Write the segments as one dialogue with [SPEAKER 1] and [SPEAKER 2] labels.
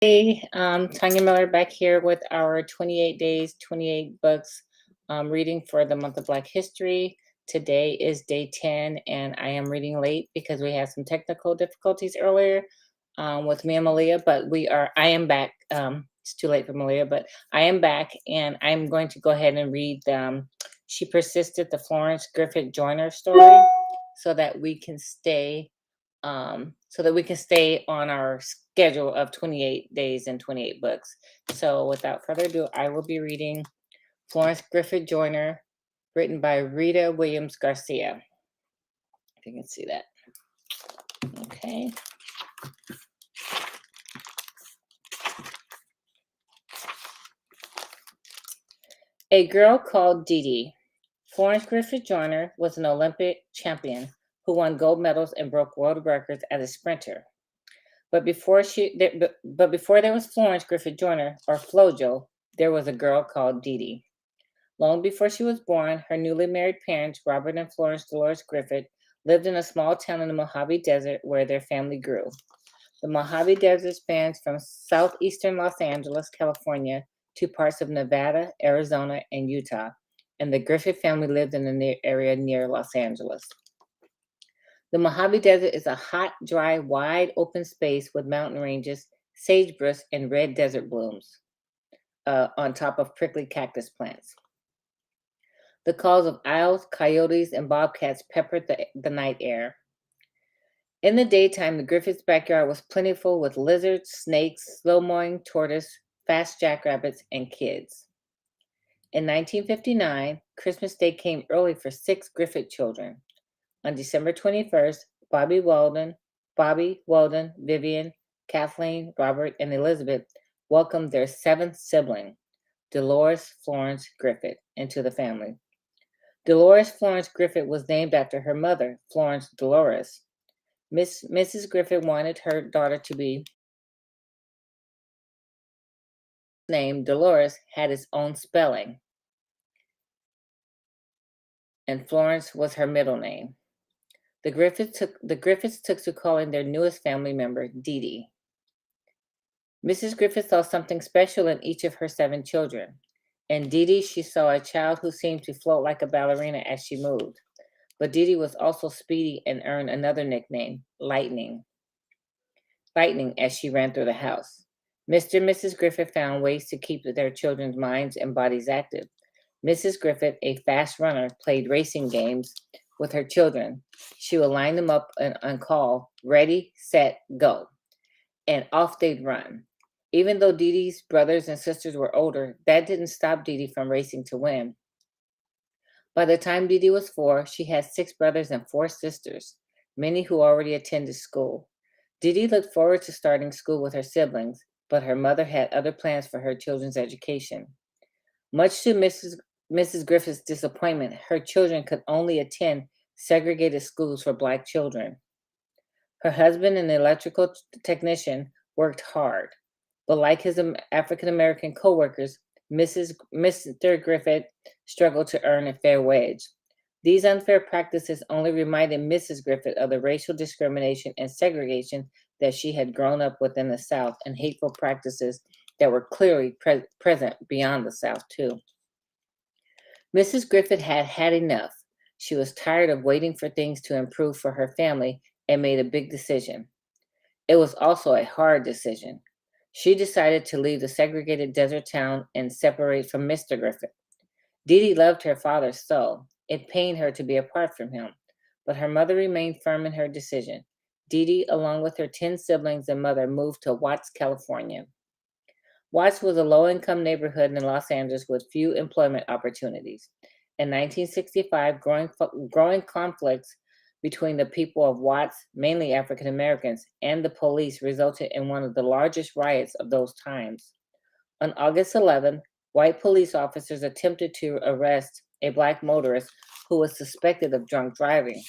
[SPEAKER 1] Hey, Tanya Miller back here with our 28 days, 28 books reading for the month of Black History. Today is day 10, and I am reading late because we had some technical difficulties earlier with me and Malia, but I am back. It's too late for Malia, but I am back, and I'm going to go ahead and read She Persisted, the Florence Griffith Joyner story, so that we can stay on our schedule of 28 days and 28 books. So without further ado, I will be reading Florence Griffith Joyner, written by Rita Williams Garcia. If you can see that. Okay. A girl called Dee Dee. Florence Griffith Joyner was an Olympic champion who won gold medals and broke world records as a sprinter. But before there was Florence Griffith Joyner, or Flojo, there was a girl called Dee Dee. Long before she was born, her newly married parents, Robert and Florence Dolores Griffith, lived in a small town in the Mojave Desert where their family grew. The Mojave Desert spans from southeastern Los Angeles, California, to parts of Nevada, Arizona, and Utah, and the Griffith family lived in the area near Los Angeles. The Mojave Desert is a hot, dry, wide open space with mountain ranges, sagebrush, and red desert blooms on top of prickly cactus plants. The calls of owls, coyotes, and bobcats peppered the night air. In the daytime, the Griffiths' backyard was plentiful with lizards, snakes, slow-mowing tortoise, fast jackrabbits, and kids. In 1959, Christmas Day came early for 6 Griffith children. On December 21st, Bobby Weldon, Vivian, Kathleen, Robert, and Elizabeth welcomed their 7th sibling, Dolores Florence Griffith, into the family. Dolores Florence Griffith was named after her mother, Florence Dolores. Mrs. Griffith wanted her daughter to be named Dolores had its own spelling, and Florence was her middle name. The Griffiths took to calling their newest family member Dee Dee. Mrs. Griffith saw something special in each of her 7 children. In Dee Dee, she saw a child who seemed to float like a ballerina as she moved. But Dee Dee was also speedy and earned another nickname, Lightning, as she ran through the house. Mr. and Mrs. Griffith found ways to keep their children's minds and bodies active. Mrs. Griffith, a fast runner, played racing games with her children. She would line them up and call, ready, set, go. And off they'd run. Even though Dee Dee's brothers and sisters were older, that didn't stop Dee Dee from racing to win. By the time Dee Dee was 4, she had 6 brothers and 4 sisters, many who already attended school. Dee Dee looked forward to starting school with her siblings, but her mother had other plans for her children's education. Much to Mrs. Griffith's disappointment, her children could only attend segregated schools for Black children. Her husband, an electrical technician, worked hard, but like his African American co-workers, Mr. Griffith struggled to earn a fair wage. These unfair practices only reminded Mrs. Griffith of the racial discrimination and segregation that she had grown up with in the South, and hateful practices that were clearly present beyond the South, too. Mrs. Griffith had had enough. She was tired of waiting for things to improve for her family and made a big decision. It was also a hard decision. She decided to leave the segregated desert town and separate from Mr. Griffith. Dee Dee loved her father so. It pained her to be apart from him, but her mother remained firm in her decision. Dee Dee, along with her 10 siblings and mother, moved to Watts, California. Watts was a low-income neighborhood in Los Angeles with few employment opportunities. In 1965, growing conflicts between the people of Watts, mainly African Americans, and the police resulted in one of the largest riots of those times. On August 11, white police officers attempted to arrest a Black motorist who was suspected of drunk driving.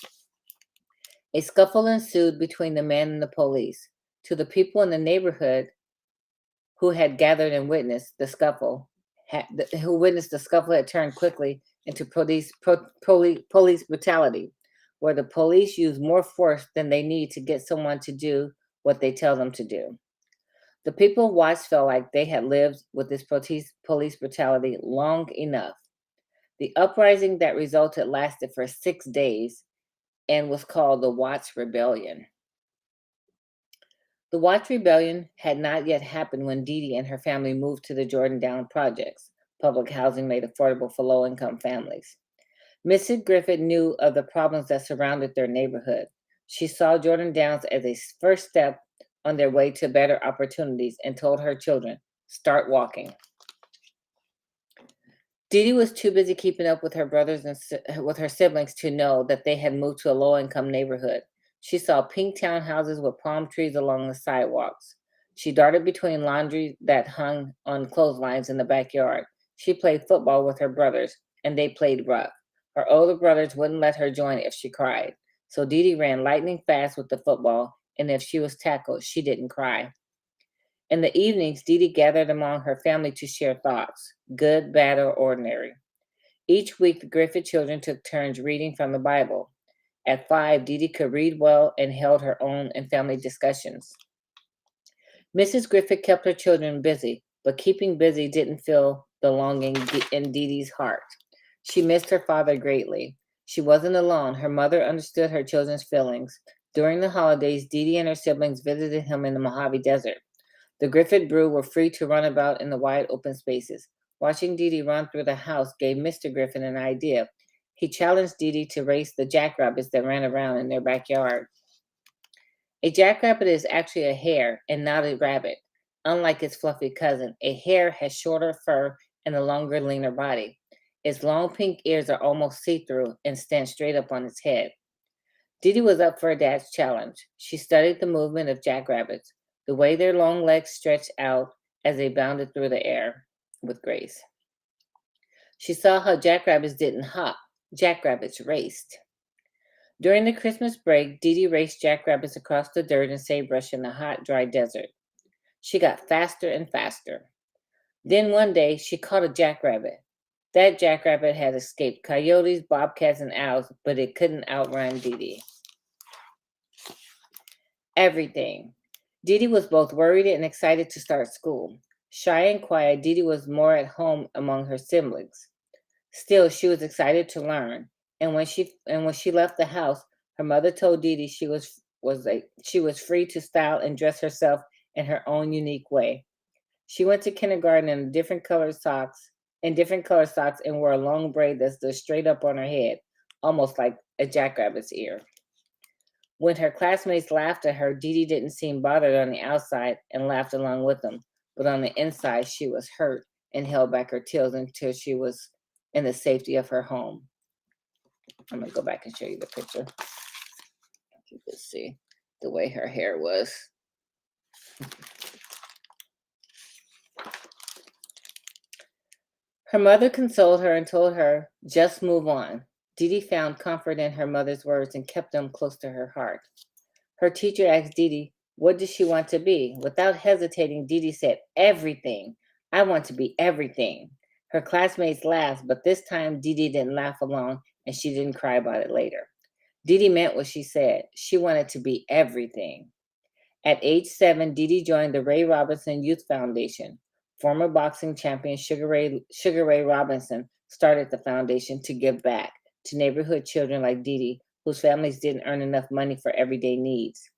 [SPEAKER 1] A scuffle ensued between the man and the police. To the people in the neighborhood who had gathered and witnessed the scuffle, had turned quickly into police brutality, where the police use more force than they need to get someone to do what they tell them to do. The people watched felt like they had lived with this police brutality long enough. The uprising that resulted lasted for 6 days and was called the Watts Rebellion. The Watts Rebellion had not yet happened when Dee Dee and her family moved to the Jordan Down projects, public housing made affordable for low-income families. Mrs. Griffith knew of the problems that surrounded their neighborhood. She saw Jordan Downs as a first step on their way to better opportunities and told her children, "Start walking." Dee Dee was too busy keeping up with her brothers and with her siblings to know that they had moved to a low-income neighborhood. She saw pink townhouses with palm trees along the sidewalks. She darted between laundry that hung on clotheslines in the backyard. She played football with her brothers, and they played rough. Her older brothers wouldn't let her join if she cried. So Dee Dee ran lightning fast with the football, and if she was tackled, she didn't cry. In the evenings, Dee Dee gathered among her family to share thoughts, good, bad, or ordinary. Each week, the Griffith children took turns reading from the Bible. At 5, Dee Dee could read well and held her own in family discussions. Mrs. Griffith kept her children busy, but keeping busy didn't fill the longing in Dee Dee's heart. She missed her father greatly. She wasn't alone. Her mother understood her children's feelings. During the holidays, Dee Dee and her siblings visited him in the Mojave Desert. The Griffith brood were free to run about in the wide open spaces. Watching Dee Dee run through the house gave Mr. Griffith an idea. He challenged Dee Dee to race the jackrabbits that ran around in their backyard. A jackrabbit is actually a hare and not a rabbit. Unlike its fluffy cousin, a hare has shorter fur and a longer, leaner body. Its long pink ears are almost see-through and stand straight up on its head. Dee Dee was up for her dad's challenge. She studied the movement of jackrabbits, the way their long legs stretched out as they bounded through the air with grace. She saw how jackrabbits didn't hop, jackrabbits raced. During the Christmas break, Dee Dee raced jackrabbits across the dirt and sagebrush in the hot, dry desert. She got faster and faster. Then one day, she caught a jackrabbit. That jackrabbit had escaped coyotes, bobcats, and owls, but it couldn't outrun Dee Dee. Everything. Dee Dee was both worried and excited to start school. Shy and quiet, Dee Dee was more at home among her siblings. Still, she was excited to learn. And when she left the house, her mother told Dee Dee she was free to style and dress herself in her own unique way. She went to kindergarten in different colored socks and wore a long braid that stood straight up on her head, almost like a jackrabbit's ear. When her classmates laughed at her, Dee Dee didn't seem bothered on the outside and laughed along with them, but on the inside she was hurt and held back her tears until she was in the safety of her home. I'm gonna go back and show you the picture. You can see the way her hair was. Her mother consoled her and told her, "Just move on." Dee Dee found comfort in her mother's words and kept them close to her heart. Her teacher asked Dee Dee, what did she want to be? Without hesitating, Dee Dee said, "Everything. I want to be everything." Her classmates laughed, but this time Dee Dee didn't laugh alone and she didn't cry about it later. Dee Dee meant what she said. She wanted to be everything. At age 7, Dee Dee joined the Ray Robinson Youth Foundation. Former boxing champion Sugar Ray Robinson started the foundation to give back to neighborhood children like Dee Dee, whose families didn't earn enough money for everyday needs.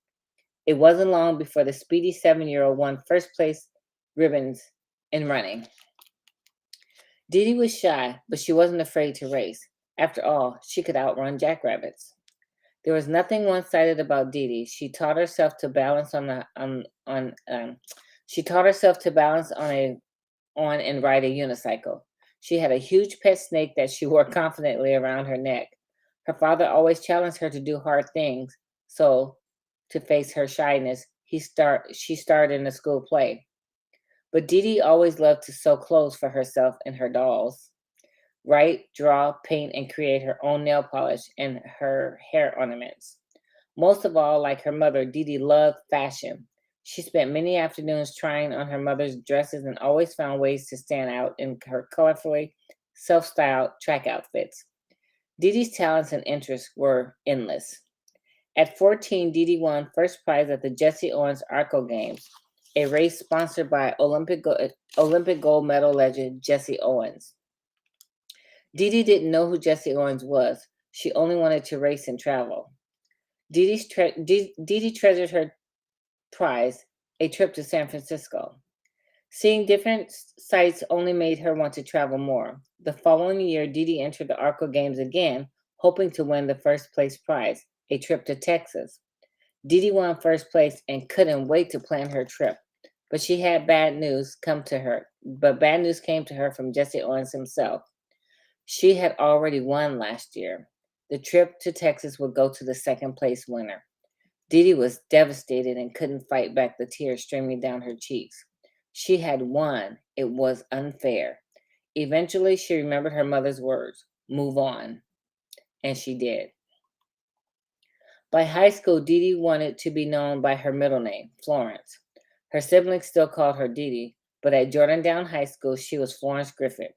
[SPEAKER 1] It wasn't long before the speedy 7-year-old won first place ribbons in running. Dee Dee was shy, but she wasn't afraid to race. After all, she could outrun jackrabbits. There was nothing one-sided about Dee Dee. She taught herself to balance on and ride a unicycle. She had a huge pet snake that she wore confidently around her neck. Her father always challenged her to do hard things, so to face her shyness, she starred in a school play. But Dee Dee always loved to sew clothes for herself and her dolls, write, draw, paint, and create her own nail polish and her hair ornaments. Most of all, like her mother, Dee Dee loved fashion. She spent many afternoons trying on her mother's dresses and always found ways to stand out in her colorfully self-styled track outfits. Dee Dee's talents and interests were endless. At 14, Dee Dee won first prize at the Jesse Owens Arco Games. a race sponsored by Olympic gold medal legend Jesse Owens. Dee Dee didn't know who Jesse Owens was. She only wanted to race and travel. Dee Dee treasured her prize, a trip to San Francisco. Seeing different sights only made her want to travel more. The following year, Dee Dee entered the ARCO Games again, hoping to win the first place prize, a trip to Texas. Dee Dee won first place and couldn't wait to plan her trip. But she had bad news come to her. But bad news came to her from Jesse Owens himself. She had already won last year. The trip to Texas would go to the second place winner. Dee Dee was devastated and couldn't fight back the tears streaming down her cheeks. She had won. It was unfair. Eventually, she remembered her mother's words, move on. And she did. By high school, Dee Dee wanted to be known by her middle name, Florence. Her siblings still called her Dee Dee, but at Jordantown High School, she was Florence Griffith.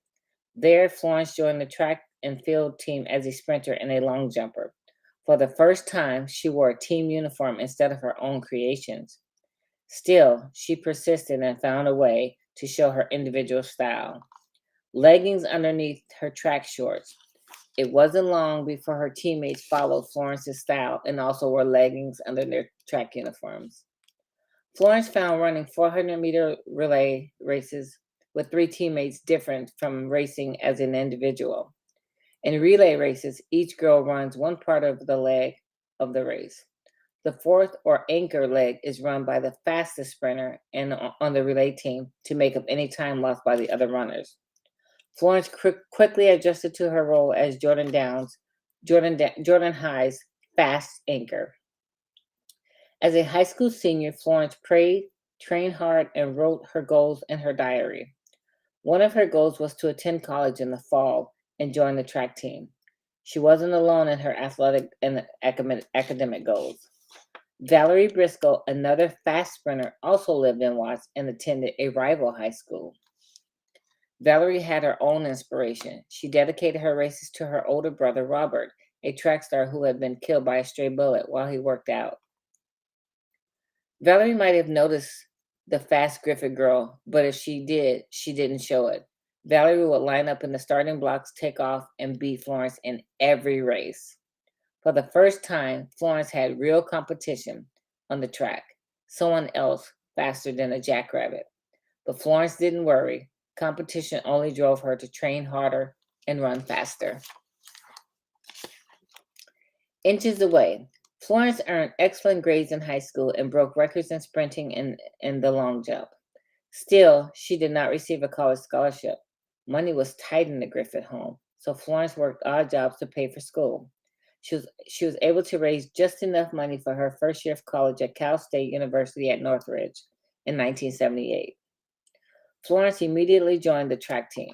[SPEAKER 1] There, Florence joined the track and field team as a sprinter and a long jumper. For the first time, she wore a team uniform instead of her own creations. Still, she persisted and found a way to show her individual style. Leggings underneath her track shorts. It wasn't long before her teammates followed Florence's style and also wore leggings under their track uniforms. Florence found running 400-meter relay races with 3 teammates different from racing as an individual. In relay races, each girl runs one part of the leg of the race. The fourth or anchor leg is run by the fastest sprinter and on the relay team to make up any time lost by the other runners. Florence quickly adjusted to her role as Jordan High's fast anchor. As a high school senior, Florence prayed, trained hard, and wrote her goals in her diary. One of her goals was to attend college in the fall and join the track team. She wasn't alone in her athletic and academic goals. Valerie Briscoe, another fast sprinter, also lived in Watts and attended a rival high school. Valerie had her own inspiration. She dedicated her races to her older brother, Robert, a track star who had been killed by a stray bullet while he worked out. Valerie might have noticed the fast Griffith girl, but if she did, she didn't show it. Valerie would line up in the starting blocks, take off, and beat Florence in every race. For the first time, Florence had real competition on the track, someone else faster than a jackrabbit. But Florence didn't worry. Competition only drove her to train harder and run faster. Inches away. Florence earned excellent grades in high school and broke records in sprinting and in the long jump. Still, she did not receive a college scholarship. Money was tight in the Griffith home, so Florence worked odd jobs to pay for school. She was able to raise just enough money for her first year of college at Cal State University at Northridge in 1978. Florence immediately joined the track team.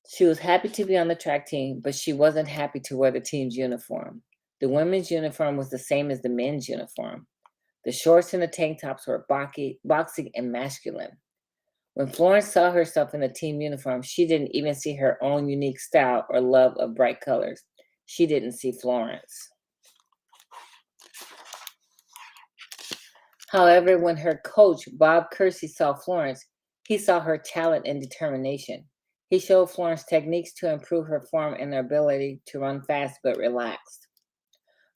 [SPEAKER 1] She was happy to be on the track team, but she wasn't happy to wear the team's uniform. The women's uniform was the same as the men's uniform. The shorts and the tank tops were boxy and masculine. When Florence saw herself in the team uniform, she didn't even see her own unique style or love of bright colors. She didn't see Florence. However, when her coach, Bob Kersey, saw Florence, he saw her talent and determination. He showed Florence techniques to improve her form and her ability to run fast but relaxed.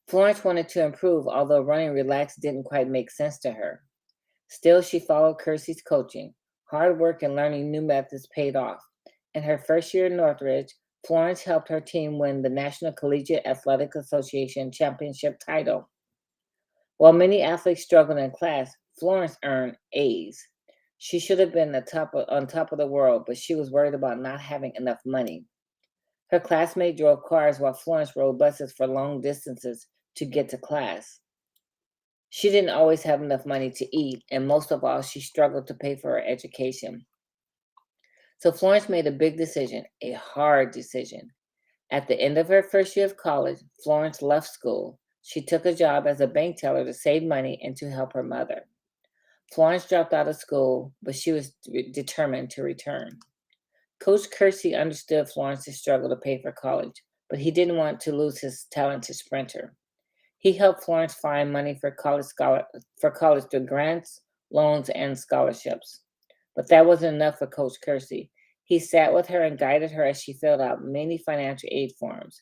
[SPEAKER 1] Florence wanted to improve, although running relaxed didn't quite make sense to her. Still, she followed Kersey's coaching. Hard work and learning new methods paid off. In her first year at Northridge, Florence helped her team win the National Collegiate Athletic Association championship title. While many athletes struggled in class, Florence earned A's. She should have been on top of the world, but she was worried about not having enough money. Her classmate drove cars while Florence rode buses for long distances to get to class. She didn't always have enough money to eat, and most of all, she struggled to pay for her education. So Florence made a big decision, a hard decision. At the end of her first year of college, Florence left school. She took a job as a bank teller to save money and to help her mother. Florence dropped out of school, but she was determined to return. Coach Kersey understood Florence's struggle to pay for college, but he didn't want to lose his talented sprinter. He helped Florence find money for college through grants, loans, and scholarships. But that wasn't enough for Coach Kersey. He sat with her and guided her as she filled out many financial aid forms.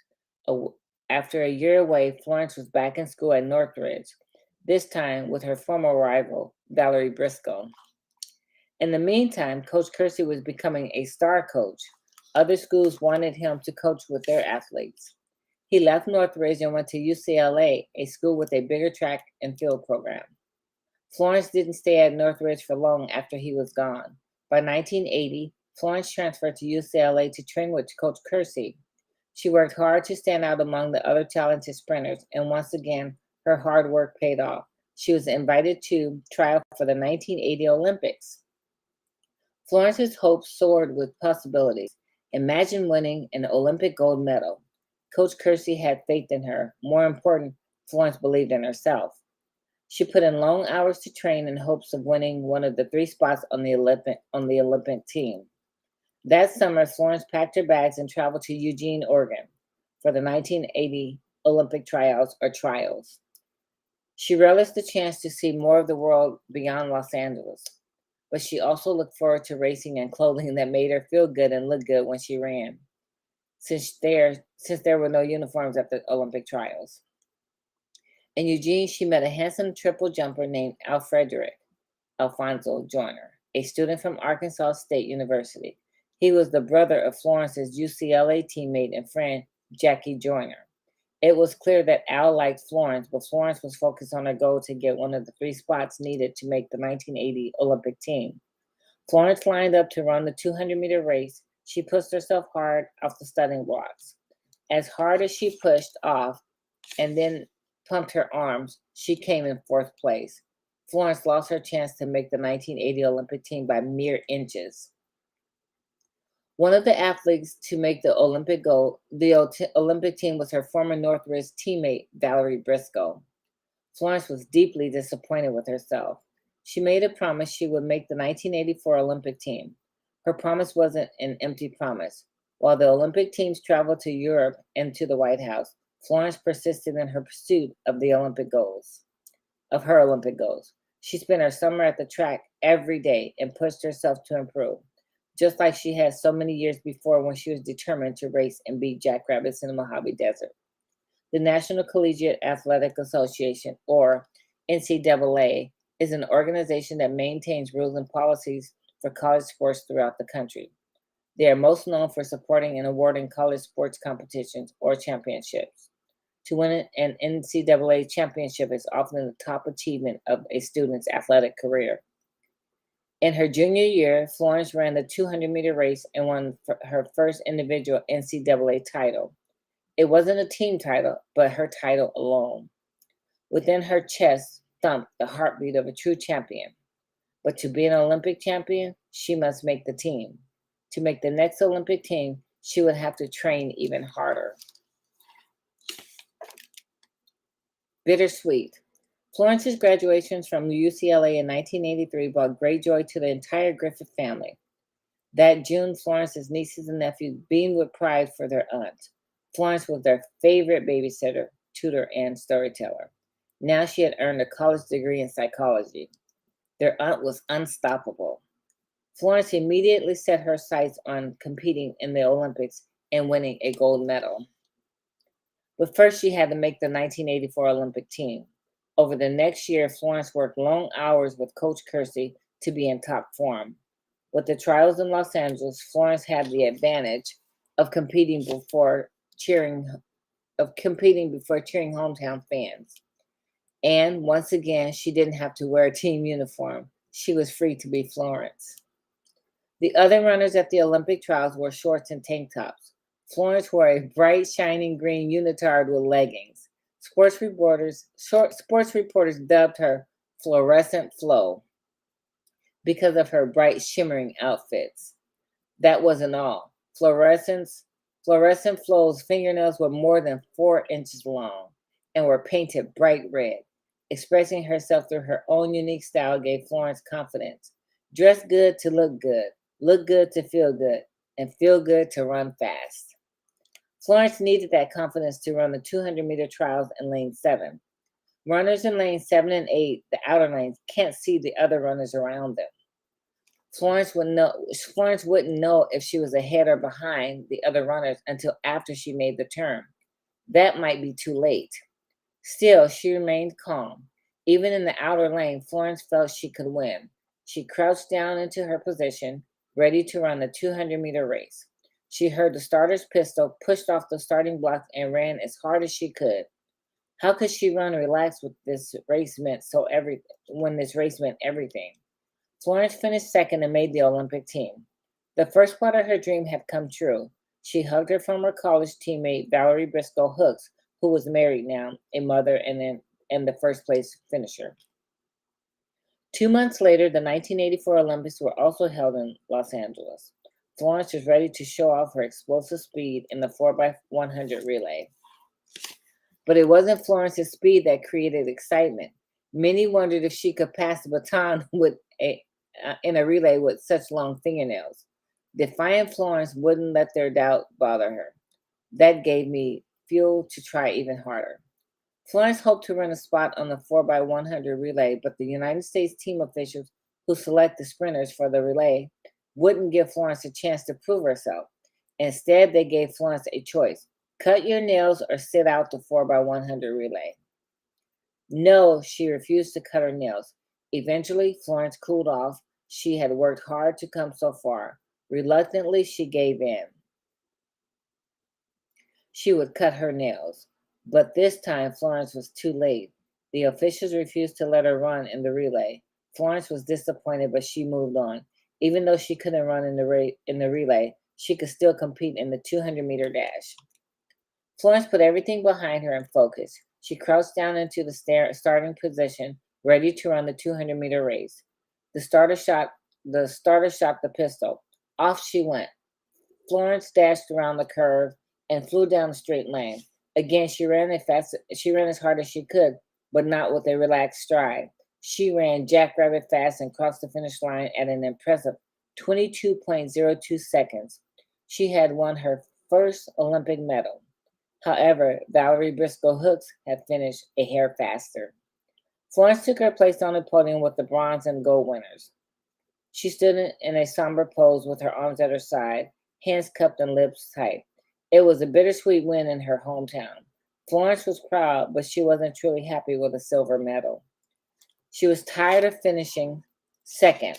[SPEAKER 1] A- After a year away, Florence was back in school at Northridge, this time with her former rival, Valerie Briscoe. In the meantime, Coach Kersey was becoming a star coach. Other schools wanted him to coach with their athletes. He left Northridge and went to UCLA, a school with a bigger track and field program. Florence didn't stay at Northridge for long after he was gone. By 1980, Florence transferred to UCLA to train with Coach Kersey. She worked hard to stand out among the other talented sprinters, and once again, her hard work paid off. She was invited to try out for the 1980 Olympics. Florence's hopes soared with possibilities. Imagine winning an Olympic gold medal. Coach Kersey had faith in her. More important, Florence believed in herself. She put in long hours to train in hopes of winning one of the three spots on the Olympic team. That summer, Florence packed her bags and traveled to Eugene, Oregon, for the 1980 Olympic tryouts or trials. She relished the chance to see more of the world beyond Los Angeles, but she also looked forward to racing in clothing that made her feel good and look good when she ran, since there were no uniforms at the Olympic trials. In Eugene, she met a handsome triple jumper named Alfonso Joyner, a student from Arkansas State University. He was the brother of Florence's UCLA teammate and friend, Jackie Joyner. It was clear that Al liked Florence, but Florence was focused on her goal to get one of the three spots needed to make the 1980 Olympic team. Florence lined up to run the 200-meter race. She pushed herself hard off the starting blocks. As hard as she pushed off and then pumped her arms, she came in fourth place. Florence lost her chance to make the 1980 Olympic team by mere inches. One of the athletes to make the Olympic team was her former Northridge teammate, Valerie Briscoe. Florence was deeply disappointed with herself. She made a promise she would make the 1984 Olympic team. Her promise wasn't an empty promise. While the Olympic teams traveled to Europe and to the White House, Florence persisted in her pursuit of her Olympic goals. She spent her summer at the track every day and pushed herself to improve, just like she had so many years before when she was determined to race and beat jackrabbits in the Mojave Desert. The National Collegiate Athletic Association, or NCAA, is an organization that maintains rules and policies for college sports throughout the country. They are most known for supporting and awarding college sports competitions or championships. To win an NCAA championship is often the top achievement of a student's athletic career. In her junior year, Florence ran the 200-meter race and won her first individual NCAA title. It wasn't a team title, but her title alone. Within her chest thumped the heartbeat of a true champion. But to be an Olympic champion, she must make the team. To make the next Olympic team, she would have to train even harder. Bittersweet. Florence's graduation from UCLA in 1983 brought great joy to the entire Griffith family. That June, Florence's nieces and nephews beamed with pride for their aunt. Florence was their favorite babysitter, tutor, and storyteller. Now she had earned a college degree in psychology. Their aunt was unstoppable. Florence immediately set her sights on competing in the Olympics and winning a gold medal. But first, she had to make the 1984 Olympic team. Over the next year, Florence worked long hours with Coach Kersey to be in top form. With the trials in Los Angeles, Florence had the advantage of competing before cheering hometown fans. And once again, she didn't have to wear a team uniform. She was free to be Florence. The other runners at the Olympic trials wore shorts and tank tops. Florence wore a bright, shining green unitard with leggings. Sports reporters dubbed her Fluorescent Flo because of her bright, shimmering outfits. That wasn't all. Fluorescent Flo's fingernails were more than 4 inches long and were painted bright red. Expressing herself through her own unique style gave Florence confidence. Dress good to look good to feel good, and feel good to run fast. Florence needed that confidence to run the 200-meter trials in lane 7. Runners in lanes 7 and 8, the outer lanes, can't see the other runners around them. Florence wouldn't know if she was ahead or behind the other runners until after she made the turn. That might be too late. Still, she remained calm. Even in the outer lane, Florence felt she could win. She crouched down into her position, ready to run the 200-meter race. She heard the starter's pistol, pushed off the starting block, and ran as hard as she could. How could she run relaxed when this race meant everything? Florence finished second and made the Olympic team. The first part of her dream had come true. She hugged her former college teammate Valerie Briscoe Hooks, who was married now, a mother, and the first place finisher. 2 months later, the 1984 Olympics were also held in Los Angeles. Florence was ready to show off her explosive speed in the 4x100 relay. But it wasn't Florence's speed that created excitement. Many wondered if she could pass the baton in a relay with such long fingernails. Defiant Florence wouldn't let their doubt bother her. That gave me fuel to try even harder. Florence hoped to run a spot on the 4x100 relay, but the United States team officials who select the sprinters for the relay wouldn't give Florence a chance to prove herself. Instead, they gave Florence a choice: cut your nails or sit out the 4x100 relay. No, she refused to cut her nails. Eventually, Florence cooled off. She had worked hard to come so far. Reluctantly, she gave in. She would cut her nails. But this time, Florence was too late. The officials refused to let her run in the relay. Florence was disappointed, but she moved on. Even though she couldn't run in the relay, she could still compete in the 200-meter dash. Florence put everything behind her and focused. She crouched down into the starting position, ready to run the 200-meter race. The starter shot the pistol. Off she went. Florence dashed around the curve and flew down the straight lane. Again, she ran as hard as she could, but not with a relaxed stride. She ran jackrabbit fast and crossed the finish line at an impressive 22.02 seconds. She had won her first Olympic medal. However, Valerie Briscoe Hooks had finished a hair faster. Florence took her place on the podium with the bronze and gold winners. She stood in a somber pose with her arms at her side, hands cupped and lips tight. It was a bittersweet win in her hometown. Florence was proud, but she wasn't truly happy with a silver medal. She was tired of finishing second.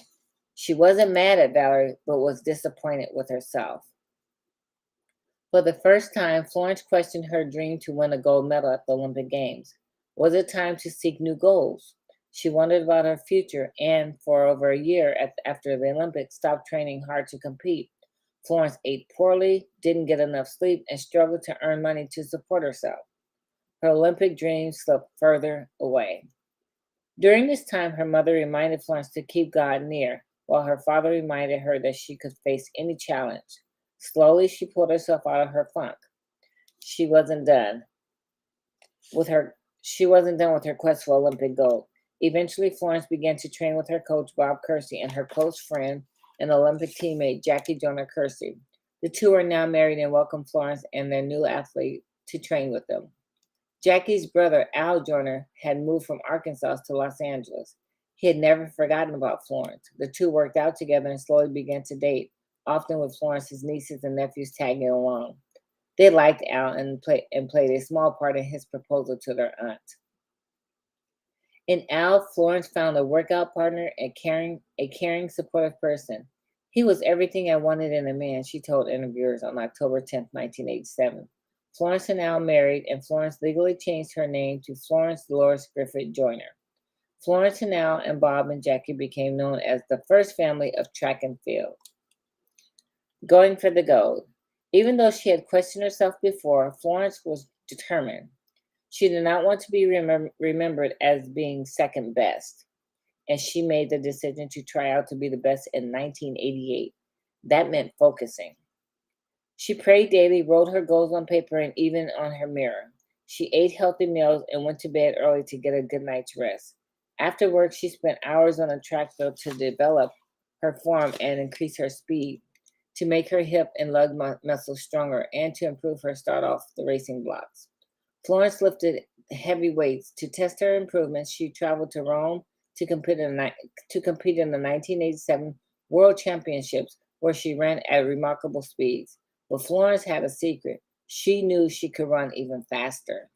[SPEAKER 1] She wasn't mad at Valerie, but was disappointed with herself. For the first time, Florence questioned her dream to win a gold medal at the Olympic Games. Was it time to seek new goals? She wondered about her future and, for over a year after the Olympics, stopped training hard to compete. Florence ate poorly, didn't get enough sleep, and struggled to earn money to support herself. Her Olympic dream slipped further away. During this time, her mother reminded Florence to keep God near, while her father reminded her that she could face any challenge. Slowly, she pulled herself out of her funk. She wasn't done with her quest for Olympic gold. Eventually, Florence began to train with her coach, Bob Kersey, and her close friend and Olympic teammate, Jackie Joyner Kersey. The two are now married and welcome Florence and their new athlete to train with them. Jackie's brother, Al Joyner, had moved from Arkansas to Los Angeles. He had never forgotten about Florence. The two worked out together and slowly began to date, often with Florence's nieces and nephews tagging along. They liked Al and played a small part in his proposal to their aunt. In Al, Florence found a workout partner, a caring, supportive person. He was everything I wanted in a man, she told interviewers on October 10, 1987. Florence and Al married, and Florence legally changed her name to Florence Dolores Griffith Joyner. Florence and Al and Bob and Jackie became known as the first family of track and field. Going for the gold. Even though she had questioned herself before, Florence was determined. She did not want to be remembered as being second best, and she made the decision to try out to be the best in 1988. That meant focusing. She prayed daily, wrote her goals on paper, and even on her mirror. She ate healthy meals and went to bed early to get a good night's rest. After work, she spent hours on a track field to develop her form and increase her speed, to make her hip and lug muscles stronger, and to improve her start off the racing blocks. Florence lifted heavy weights. To test her improvements, she traveled to Rome to compete in the 1987 World Championships, where she ran at remarkable speeds. But Florence had a secret. She knew she could run even faster.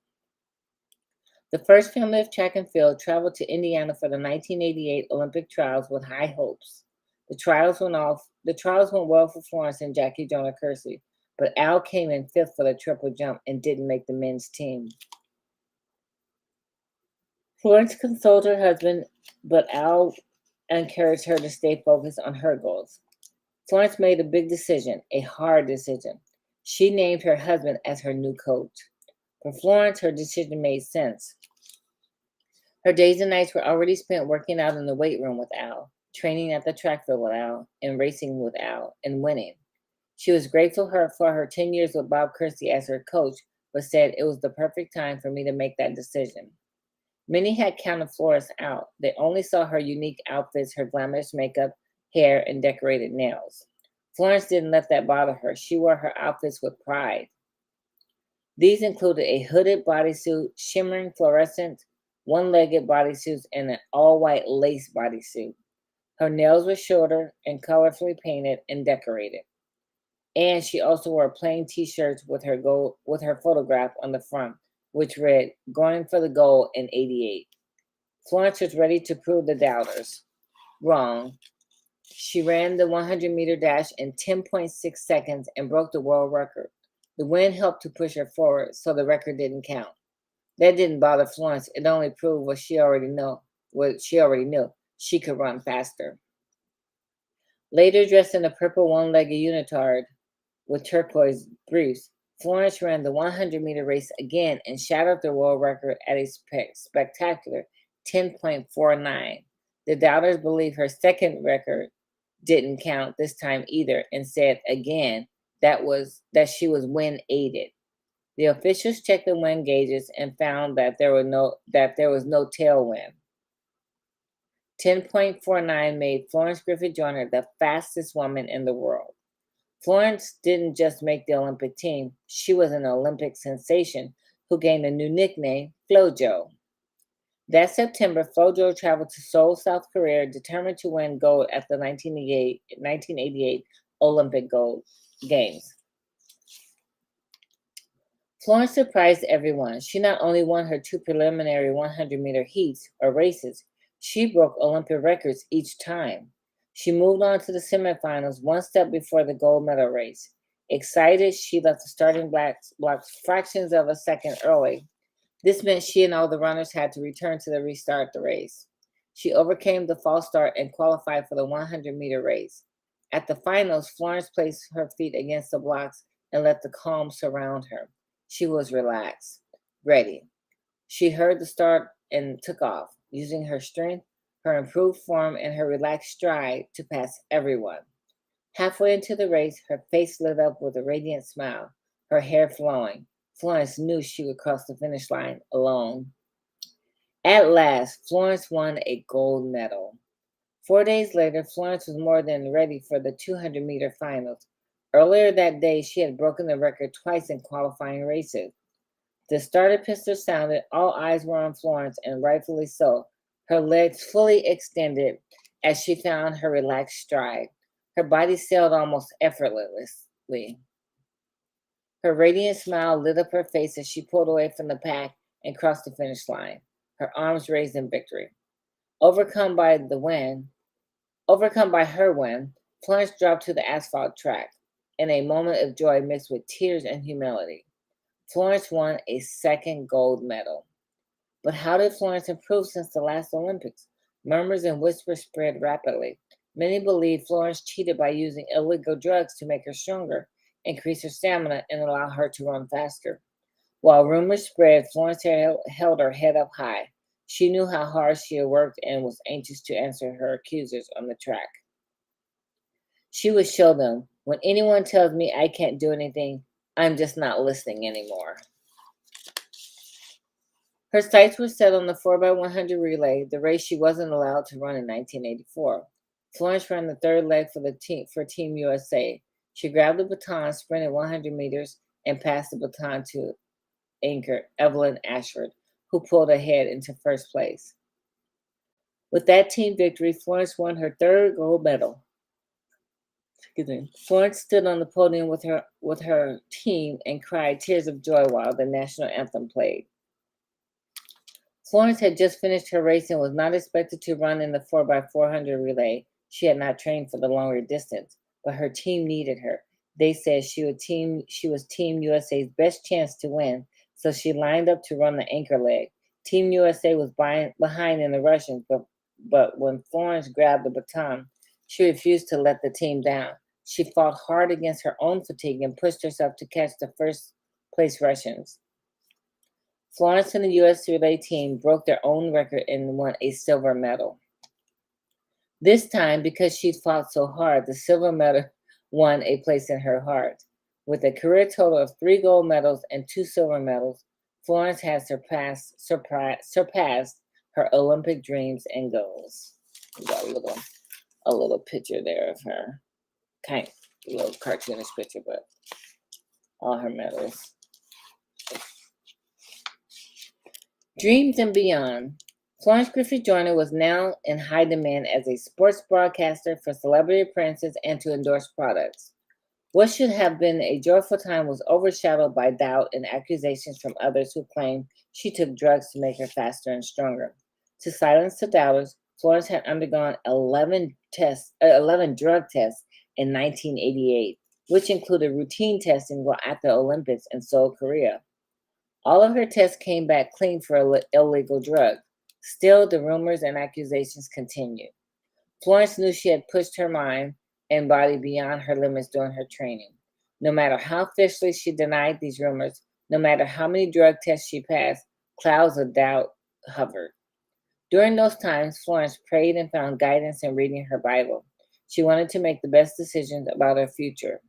[SPEAKER 1] The first family of track and field traveled to Indiana for the 1988 Olympic trials with high hopes. The trials went well for Florence and Jackie Joyner Kersey, but Al came in fifth for the triple jump and didn't make the men's team. Florence consoled her husband, but Al encouraged her to stay focused on her goals. Florence made a big decision, a hard decision. She named her husband as her new coach. For Florence, her decision made sense. Her days and nights were already spent working out in the weight room with Al, training at the track field with Al, and racing with Al, and winning. She was grateful for her 10 years with Bob Kersey as her coach, but said it was the perfect time for me to make that decision. Many had counted Florence out. They only saw her unique outfits, her glamorous makeup, hair, and decorated nails. Florence didn't let that bother her. She wore her outfits with pride. These included a hooded bodysuit, shimmering fluorescent, one-legged bodysuits, and an all-white lace bodysuit. Her nails were shorter and colorfully painted and decorated. And she also wore plain t-shirts with her photograph on the front, which read, "Going for the goal in '88." Florence was ready to prove the doubters wrong. She ran the 100-meter dash in 10.6 seconds and broke the world record. The win helped to push her forward, so the record didn't count. That didn't bother Florence. It only proved what she already knew. She could run faster. Later, dressed in a purple one-legged unitard with turquoise briefs, Florence ran the 100-meter race again and shattered the world record at a spectacular 10.49. The doubters believe her second record didn't count this time either and said again that she was wind aided. The officials checked the wind gauges and found that there was no tailwind. 10.49 made Florence Griffith Joyner the fastest woman in the world. Florence didn't just make the Olympic team, she was an Olympic sensation who gained a new nickname, FloJo. That September, FloJo traveled to Seoul, South Korea, determined to win gold at the 1988 Olympic Games. Florence surprised everyone. She not only won her two preliminary 100-meter heats or races, she broke Olympic records each time. She moved on to the semifinals one step before the gold medal race. Excited, she left the starting blocks fractions of a second early. This meant she and all the runners had to return to restart the race. She overcame the false start and qualified for the 100-meter race. At the finals, Florence placed her feet against the blocks and let the calm surround her. She was relaxed, ready. She heard the start and took off, using her strength, her improved form, and her relaxed stride to pass everyone. Halfway into the race, her face lit up with a radiant smile, her hair flowing. Florence knew she would cross the finish line alone. At last, Florence won a gold medal. 4 days later, Florence was more than ready for the 200-meter finals. Earlier that day, she had broken the record twice in qualifying races. The starter pistol sounded, all eyes were on Florence, and rightfully so. Her legs fully extended as she found her relaxed stride. Her body sailed almost effortlessly. Her radiant smile lit up her face as she pulled away from the pack and crossed the finish line, her arms raised in victory. Overcome by her win, Florence dropped to the asphalt track in a moment of joy mixed with tears and humility. Florence won a second gold medal. But how did Florence improve since the last Olympics? Murmurs and whispers spread rapidly. Many believe Florence cheated by using illegal drugs to make her stronger, increase her stamina, and allow her to run faster. While rumors spread, Florence held her head up high. She knew how hard she had worked and was anxious to answer her accusers on the track. She would show them, when anyone tells me I can't do anything, I'm just not listening anymore. Her sights were set on the 4x100 relay, the race she wasn't allowed to run in 1984. Florence ran the third leg for Team USA. She grabbed the baton, sprinted 100 meters, and passed the baton to anchor Evelyn Ashford, who pulled ahead into first place. With that team victory, Florence won her third gold medal. Excuse me. Florence stood on the podium with her team and cried tears of joy while the national anthem played. Florence had just finished her race and was not expected to run in the 4x400 relay. She had not trained for the longer distance, but her team needed her. They said she was Team USA's best chance to win, so she lined up to run the anchor leg. Team USA was behind in the Russians, but when Florence grabbed the baton, she refused to let the team down. She fought hard against her own fatigue and pushed herself to catch the first place Russians. Florence and the U.S. relay team broke their own record and won a silver medal. This time, because she'd fought so hard, the silver medal won a place in her heart. With a career total of 3 gold medals and 2 silver medals, Florence has surpassed her Olympic dreams and goals. We got a little picture there of her. Kind of a little cartoonish picture, but all her medals. Dreams and beyond. Florence Griffith Joyner was now in high demand as a sports broadcaster for celebrity appearances and to endorse products. What should have been a joyful time was overshadowed by doubt and accusations from others who claimed she took drugs to make her faster and stronger. To silence the doubters, Florence had undergone 11 drug tests in 1988, which included routine testing while at the Olympics in Seoul, Korea. All of her tests came back clean for illegal drugs. Still, the rumors and accusations continued. Florence knew she had pushed her mind and body beyond her limits during her training. No matter how fiercely she denied these rumors, no matter how many drug tests she passed, clouds of doubt hovered. During those times, Florence prayed and found guidance in reading her Bible. She wanted to make the best decisions about her future.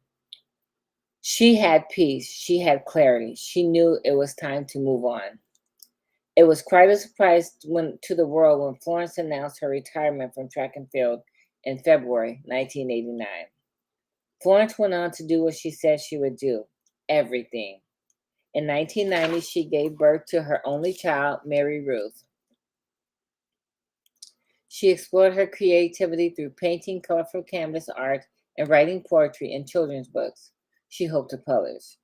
[SPEAKER 1] She had peace. She had clarity. She knew it was time to move on. It was quite a surprise to the world when Florence announced her retirement from track and field in February 1989. Florence went on to do what she said she would do, everything. In 1990, she gave birth to her only child, Mary Ruth. She explored her creativity through painting colorful canvas art and writing poetry and children's books. She hoped to publish.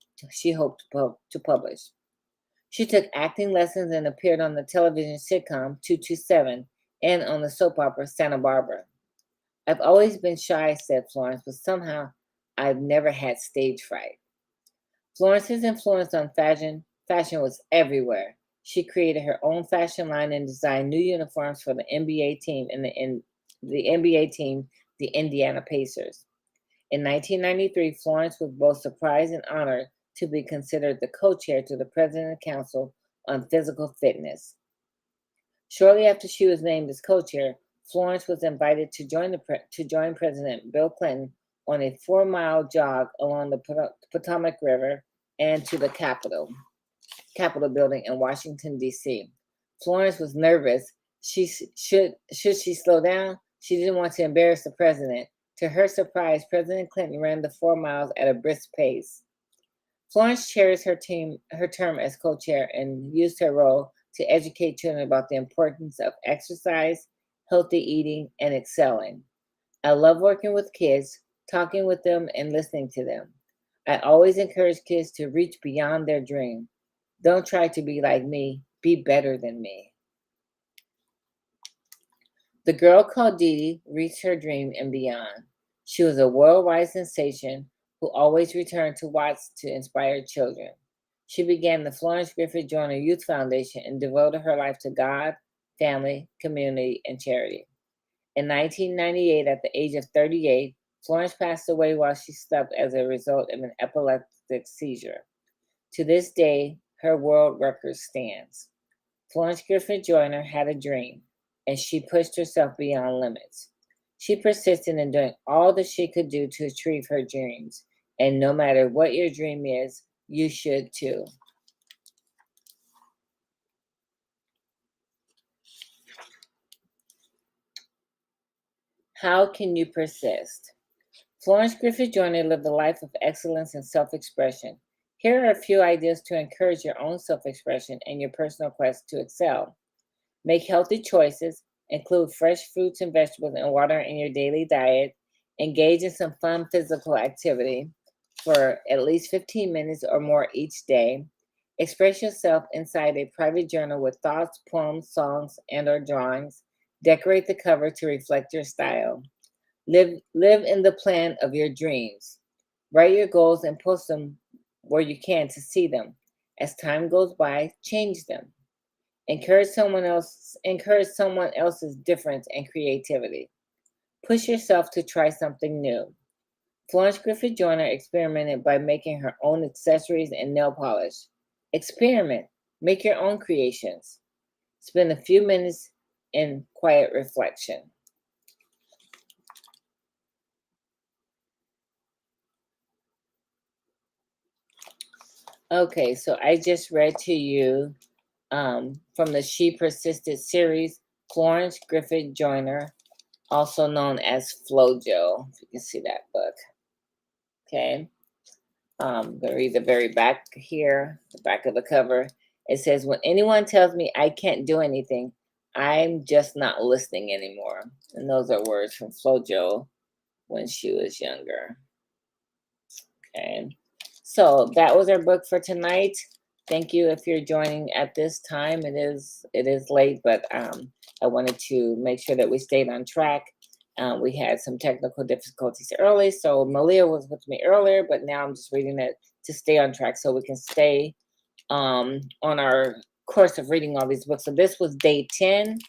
[SPEAKER 1] She took acting lessons and appeared on the television sitcom 227 and on the soap opera Santa Barbara. I've always been shy, said Florence, but somehow I've never had stage fright. Florence's influence on fashion was everywhere. She created her own fashion line and designed new uniforms for the NBA team the Indiana Pacers. In 1993, Florence was both surprised and honored to be considered the co-chair to the President's Council on Physical Fitness. Shortly after she was named as co-chair, Florence was invited to join President Bill Clinton on a 4-mile jog along the Potomac River and to the Capitol building in Washington, D.C. Florence was nervous. Should she slow down? She didn't want to embarrass the president. To her surprise, President Clinton ran the 4 miles at a brisk pace. Florence cherished her term as co-chair and used her role to educate children about the importance of exercise, healthy eating, and excelling. I love working with kids, talking with them, and listening to them. I always encourage kids to reach beyond their dream. Don't try to be like me, be better than me. The girl called Dee Dee reached her dream and beyond. She was a worldwide sensation who always returned to Watts to inspire children. She began the Florence Griffith Joyner Youth Foundation and devoted her life to God, family, community, and charity. In 1998, at the age of 38, Florence passed away while she slept as a result of an epileptic seizure. To this day, her world record stands. Florence Griffith Joyner had a dream, and she pushed herself beyond limits. She persisted in doing all that she could do to achieve her dreams, and no matter what your dream is, you should too. How can you persist? Florence Griffith Joyner lived a life of excellence and self-expression. Here are a few ideas to encourage your own self-expression and your personal quest to excel. Make healthy choices, include fresh fruits and vegetables and water in your daily diet. Engage in some fun physical activity for at least 15 minutes or more each day. Express yourself inside a private journal with thoughts, poems, songs, and or drawings. Decorate the cover to reflect your style. Live in the plan of your dreams. Write your goals and post them where you can to see them. As time goes by, change them. Encourage someone else's difference and creativity. Push yourself to try something new. Florence Griffith Joyner experimented by making her own accessories and nail polish. Experiment. Make your own creations. Spend a few minutes in quiet reflection. Okay, so I just read to you from the She Persisted series, Florence Griffith Joyner, also known as FloJo, if you can see that book. Okay, I'm going to read the very back here, the back of the cover. It says, when anyone tells me I can't do anything, I'm just not listening anymore. And those are words from FloJo when she was younger. Okay, so that was our book for tonight. Thank you if you're joining at this time. It is late, but I wanted to make sure that we stayed on track. We had some technical difficulties early, so Malia was with me earlier, but now I'm just reading it to stay on track so we can stay on our course of reading all these books. So this was day 10,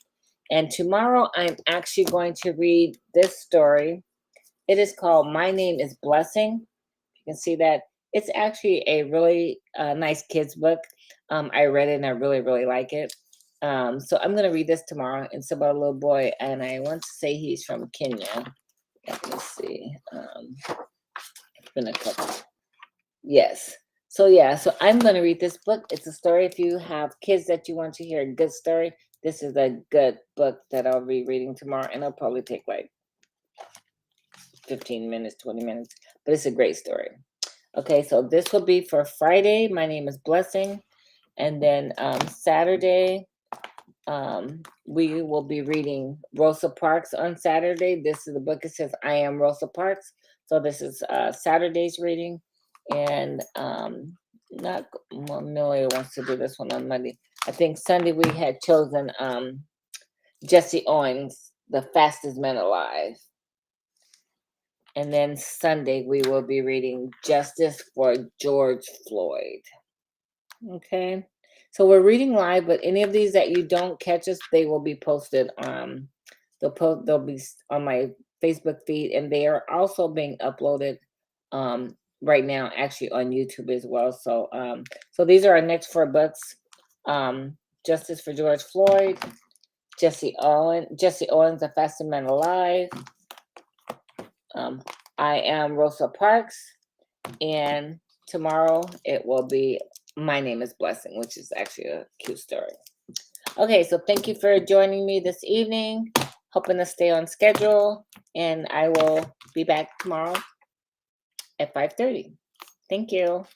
[SPEAKER 1] and tomorrow I'm actually going to read this story. It is called My Name is Blessing. You can see that. It's actually a really nice kids book. I read it and I really, really like it. So I'm going to read this tomorrow. It's about a little boy, and I want to say he's from Kenya. Let me see. It's been a couple. Yes. So yeah, so I'm going to read this book. It's a story. If you have kids that you want to hear a good story, this is a good book that I'll be reading tomorrow, and it'll probably take like 15 minutes, 20 minutes, but it's a great story. Okay, so this will be for Friday. My name is Blessing. And then Saturday, we will be reading Rosa Parks on Saturday. This is the book. It says, I Am Rosa Parks. So this is Saturday's reading. And not Amelia wants to do this one on Monday. I think Sunday we had chosen Jesse Owens, The Fastest Man Alive. And then Sunday, we will be reading Justice for George Floyd. Okay. So we're reading live, but any of these that you don't catch us, they will be posted. They'll be on my Facebook feed, and they are also being uploaded right now, actually on YouTube as well. So so these are our next 4 books. Justice for George Floyd, Jesse Owens, The Fastest Man Alive. I Am Rosa Parks, and tomorrow it will be My Name is Blessing, which is actually a cute story. Okay, so thank you for joining me this evening. Hoping to stay on schedule, and I will be back tomorrow at 5:30. Thank you.